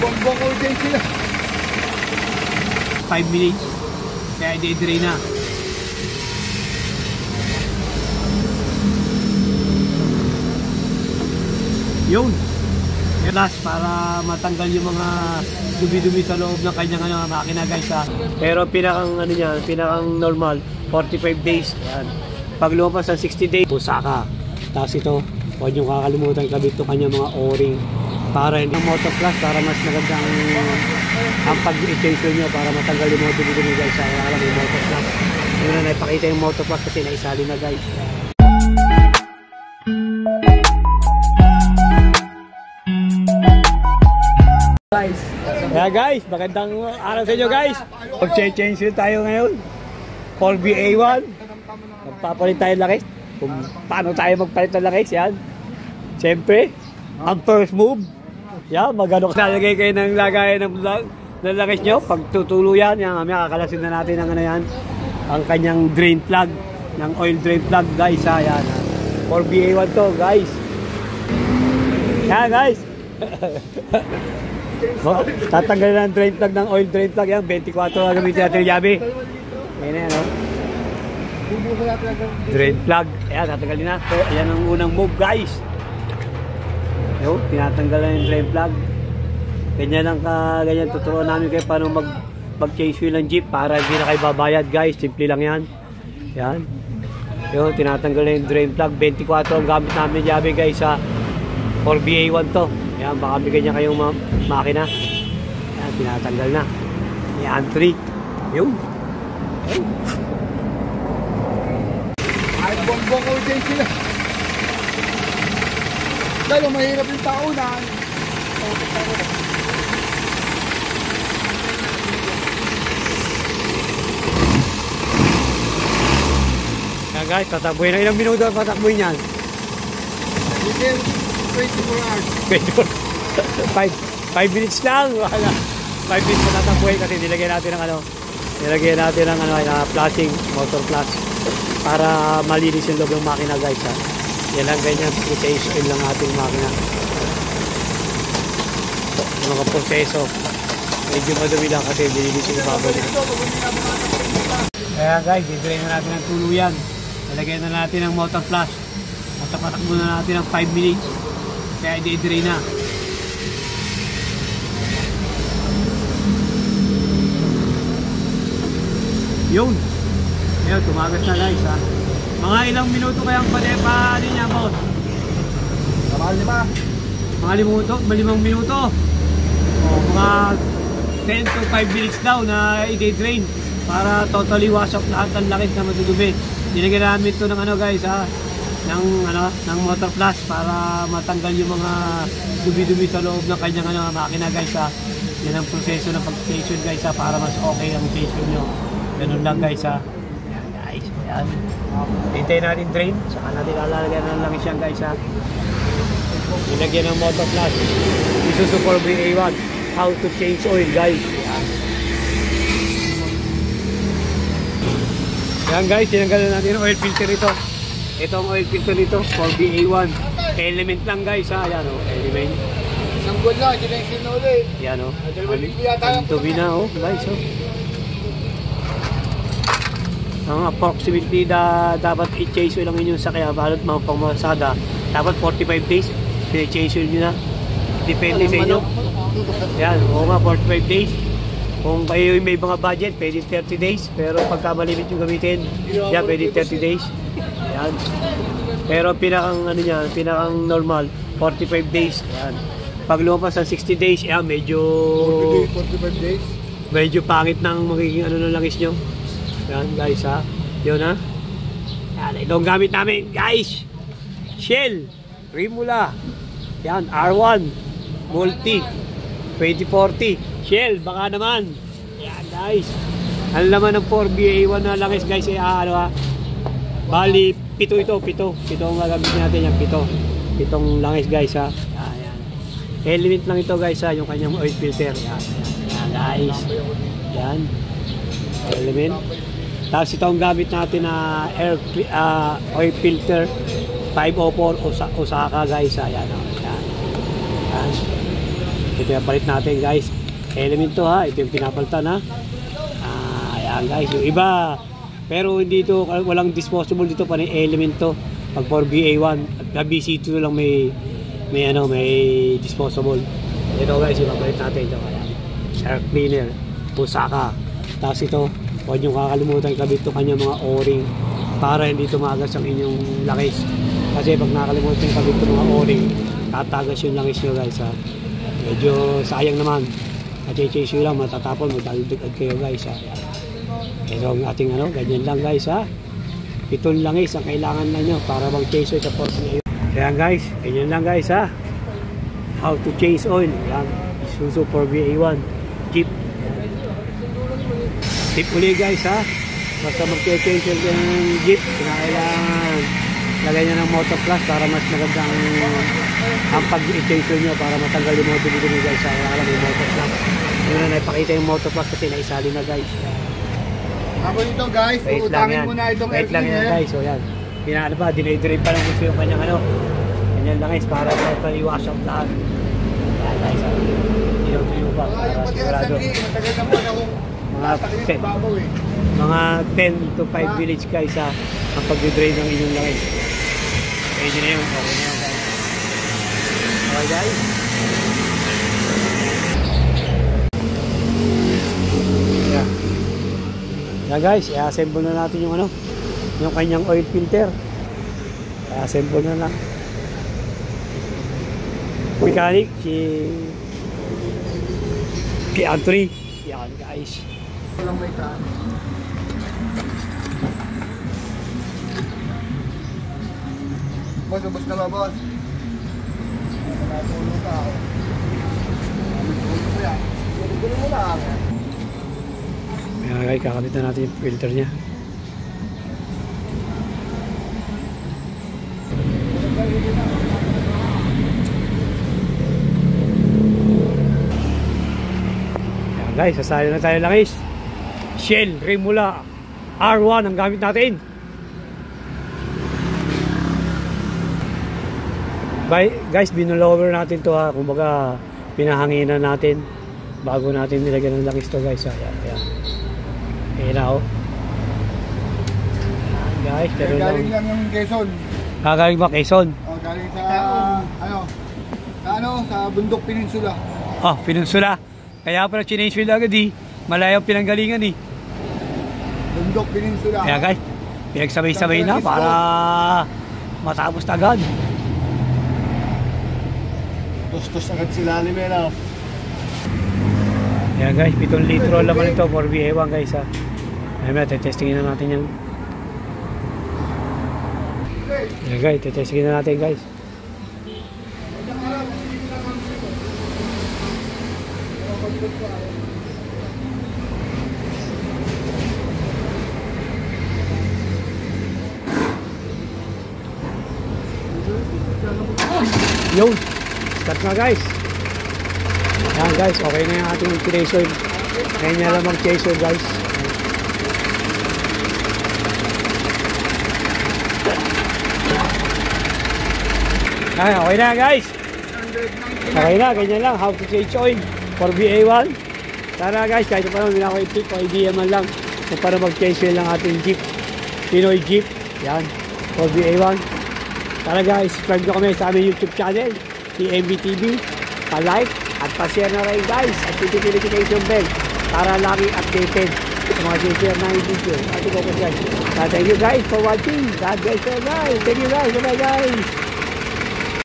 buwang ko din sila. 5 minutes. Kaya i-drain na. Yun. Last para matanggal yung mga dumi-dumi sa loob ng kanyang makina guys ha. Pero pinakang niya, pinakang normal 45 days. Yan. Pag lumabas ng 60 days, pusaka. Tapos ito, huwag nyo kakalimutan kabit ito kanyang mga o-ring para hindi motoclass, para mas magandang ang pag-change nyo para matanggal yung mga dumi-dumi guys ha. Kaya lang yung motoclass. Yun na naipakita yung motoclass kasi naisali na guys. Guys, magandang araw sa inyo guys. Mag-change tayo ngayon 4BA1. Magpapalit tayo ng langis. Kung paano tayo magpalit ng langis, yan. Siyempre, ang first move, yan, magano lalagay kayo ng lagayan ng langis nyo. Pag tutulo yan, mamaya kakalasin na natin ang yan, ang kanyang drain plug, ng oil drain plug guys. Yan, 4BA1 to guys. Yan guys. Tatanggalin ang drain plug ng oil drain plug yan. 24 na gamitin natin yung yabi. Ayan na yan, no? Drain plug. Ayan, tatanggalin na. So, ayan ang unang move, guys. Ayan, tinatanggal na yung drain plug. Ganyan lang ganyan tuturuan namin kayo paano mag-change wheel ng jeep para hindi na kayo babayad, guys. Simple lang yan. Ayan. Ayan, tinatanggal na yung drain plug. 24 ang gamit namin yung yabi, guys, sa 4BA1 to. Ayan, baka bigyan niya kayong makina. Ayan, tinatanggal na. Ayan, 3. Yun. Ayan. Ay, buwang ko din sila. Dahil mahirap yung taunan. Ayan guys, tatakbuhin na. Ilang minuto ang tatakbuhin yan? 24 hours. 5 minutes lang. 5 minutes na tatakbuhin kasi nilagyan natin ng flashing, motor flash para malinis yung loob ng makina guys ha. Yan lang ganyan, process oil lang ating makina. Yung mga proseso medyo madumi lang kasi nilinis yung baboy. Kaya guys, i-drain na natin ang tuluyan. Nilagyan na natin ang motor flash at patakbo na natin ng 5 minutes. Kaya i-drain na. Yun. Ayun, tumagas na guys ha. Mga ilang minuto kayang padepa niya boss? Mga 5 minuto. O, mga 10 to 5 minutes daw na i-drain para totally wash off lahat ng langis na madudumi. Nilagyan namin ito ng guys ha, ng motor flash para matanggal yung mga dumi-dumi sa loob ng kanyang makina guys ha. Yan ang proseso ng pag-station guys ha, para mas okay ang station nyo. Ganun lang guys ha. Ayan guys, ayan. Hintayin natin drain, saka natin lalagyan ng langis yan guys ha. Nilagyan ng motor flash. Isuzu 4BA1. How to change oil guys. Ayan. Ayan guys, tinanggalan natin ang oil filter ito. Ito ang oil filter nito, 4BA1. Element lang guys ha, ayan o, element. Isang buwan lang, hindi na yung sinulit. Ayan o, ang tubi na o guys o. Ang approximately dapat i-change oil lang inyong sakya, balot mga pangmasada. Dapat 45 days, i-change oil nyo na. Depende sa inyo. Ayan, oo nga, 45 days. Kung kayo may mga budget, pwede 30 days. Pero pagka malimit yung gamitin, yan, pwede 30 days. Ayan. Pero pinakang normal, 45 days. Ayan. Pag lumabas ng 60 days, ayan, medyo 45 days. Medyo pangit ng magiging ng langis nyo. Ayan, guys ha. Yun ha. Ayan, ito ang gamit namin, guys. Shell, Rimula. Ayan, R1, Multi, 2040. Shell, baka naman. Ayan guys. Ang laman ng 4BA1 na langis guys ay bali, 7 ito, 7 ang gagamit natin yan, 7 langis guys ha. Ayan. Element lang ito guys ha, yung kanyang oil filter. Ayan, ayan guys. Ayan. Element. Tapos ito ang gamit natin na oil filter 504 Osaka guys ha. Ayan. Ayan. Ayan. Ito yung palit natin guys. Element to ha. Ito yung pinapalitan ha. Ayan guys. Yung iba. Pero hindi ito, walang disposable dito pa ng element to. Pag for BA1 at BC2 lang may disposable. Ito guys, ipapalit natin ito. Ayan. Air cleaner. Pusaka. Tapos ito, huwag nyo kakalimutan kabit ito kanya mga o-ring para hindi tumagas ang inyong langis. Kasi pag nakalimutan yung kabit ito mga o-ring, tatagas yung langis nyo guys ha. Medyo sayang naman. At i-chase nyo lang, matatapon, magdalugad kayo guys ha. Ito ang ating ganyan lang guys ha. 7 langis ang kailangan na nyo para mag-chase oil sa Porsche. Ayan guys, ganyan lang guys ha. How to chase oil. Ayan, Isuzu 4BA1 Jeep. Tip uli guys ha. Basta mag-chase oil ng Jeep, kinakailangan lagay nyo ng motor plus para mas magandang ang pag-chase oil nyo para matanggal yung motor dito guys ha. Alam yung motor plus. Yun na naipakita yung motor plus kasi naisali na guys. Ako nito guys, utangin mo na itong wait lang yan guys, so yan. Pinaano pa, dinay-drain pa lang gusto yung kanyang ganyan lang guys, para paliwas ang lahat. Yan guys, tuyo pa. Yung pati ang sandi, matagal naman ako mga 10 to 5 village guys ha, ang pag-drain ng inyong langis. Pwede na yun, okay na yun guys. Okay guys. Yeah. Yan guys, i-assemble na natin yung yung kanyang oil filter. I-assemble na lang. Mechanic si Anthony. Yan guys. Walang may taan. Boss, ubos na ba boss? Natulog ka ako. Gulo mo lang. Ayan guys, kakabit na natin yung filter niya. Ayan guys, sasali na tayo langis. Shell Remula R1 ang gamit natin. Guys, binulower natin to ha. Kumbaga, pinahanginan natin bago natin nilagyan ng langis to guys. Ayan, ayan. Ayan na oh. Guys, pero galing lang yung Quezon. Galing ba Quezon? Oh, galing sa sa Bundok Peninsula. Oh, Peninsula. Kaya pala chinage agad malayang pinanggalingan Bundok Peninsula. Kaya guys, pinagsabay-sabay na para matapos na agad. Tustos agad sila ni Mela. Ayan guys, 7 litro laman ito, 4BA1 guys ha. Ayan, testingin na natin yan. Ayan guys, testingin na natin guys. Yun, start na guys. Ayan guys, okay na yung ating chase oil. Ngayon niya lang mag-chase oil guys. Ayan, okay na guys. Okay na, ganyan lang. How to change oil for BA1. Tara guys, kahit pa naman ako i-tip o idea man lang kung para mag-change oil ng ating Jeep. Pinoy Jeep. Yan, for BA1. Tara guys, subscribe nyo kami sa aming YouTube channel, TMBTV. Pa-like at pa-share na rin guys. At notification bell para lagi updated sa mga share na yung video. At ito po guys. Thank you guys for watching. God bless you guys. Thank you guys. Bye guys.